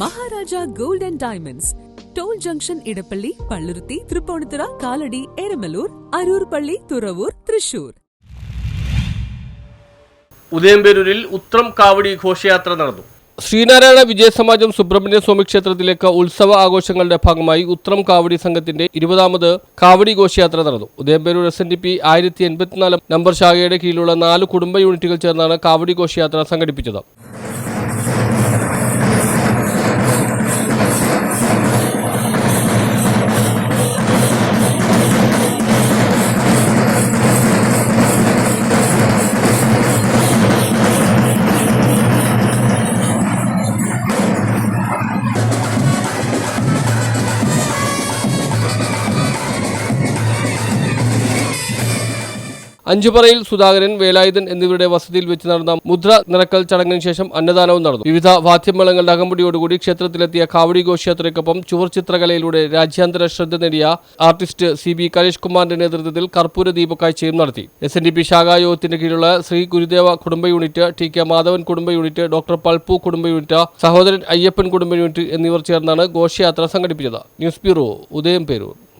Maharaja gold and diamonds, toll junction, Edappally, Palluruthy, Tripunithura, Kalady, Eramalloor, Aroor പള്ളി, തുറവൂർ, തൃശൂർ. ഉദയംപേരൂരിൽ ഉത്രം കാവടി ഘോഷയാത്ര നടന്നു. ശ്രീനാരായണ വിജയസമാജം സുബ്രഹ്മണ്യ സ്വാമി ക്ഷേത്രത്തിലേക്ക് ഉത്സവ ആഘോഷങ്ങളുടെ ഭാഗമായി ഉത്രം കാവടി സംഘത്തിന്റെ 20ാമത് കാവടി ഘോഷയാത്ര നടന്നു. ഉദയംപേരൂർ SNDP 1084 നമ്പർ ശാഖയുടെ കീഴിലുള്ള 4 കുടുംബ യൂണിറ്റുകൾ ചേർന്നാണ് കാവടി ഘോഷയാത്ര സംഘടിപ്പിച്ചത്. അഞ്ചുപറയിൽ സുധാകരൻ, വേലായുധൻ എന്നിവരുടെ വസതിയിൽ വെച്ച് നടന്ന മുദ്ര നിറക്കൽ ചടങ്ങിന് ശേഷം അന്നദാനവും നടന്നു. വിവിധ വാദ്യമേളങ്ങളുടെ അകമ്പടിയോടുകൂടി ക്ഷേത്രത്തിലെത്തിയ കാവടി ഘോഷയാത്രയ്ക്കൊപ്പം ചുവർ ചിത്രകലയിലൂടെ രാജ്യാന്തര ശ്രദ്ധ നേടിയ ആർട്ടിസ്റ്റ് CB കലേഷ് കുമാറിന്റെ നേതൃത്വത്തിൽ കർപ്പൂര ദീപക്കാഴ്ചയും നടത്തി. SNDP ശാഖായോഗത്തിന്റെ കീഴിലുള്ള ശ്രീ ഗുരുദേവ കുടുംബ യൂണിറ്റ്, TK മാധവൻ കുടുംബ യൂണിറ്റ്, ഡോക്ടർ പൾപ്പു കുടുംബ യൂണിറ്റ്, സഹോദരൻ അയ്യപ്പൻ കുടുംബ യൂണിറ്റ് എന്നിവർ ചേർന്നാണ് ഘോഷയാത്ര സംഘടിപ്പിച്ചത്. News bureau, Udayamperoor.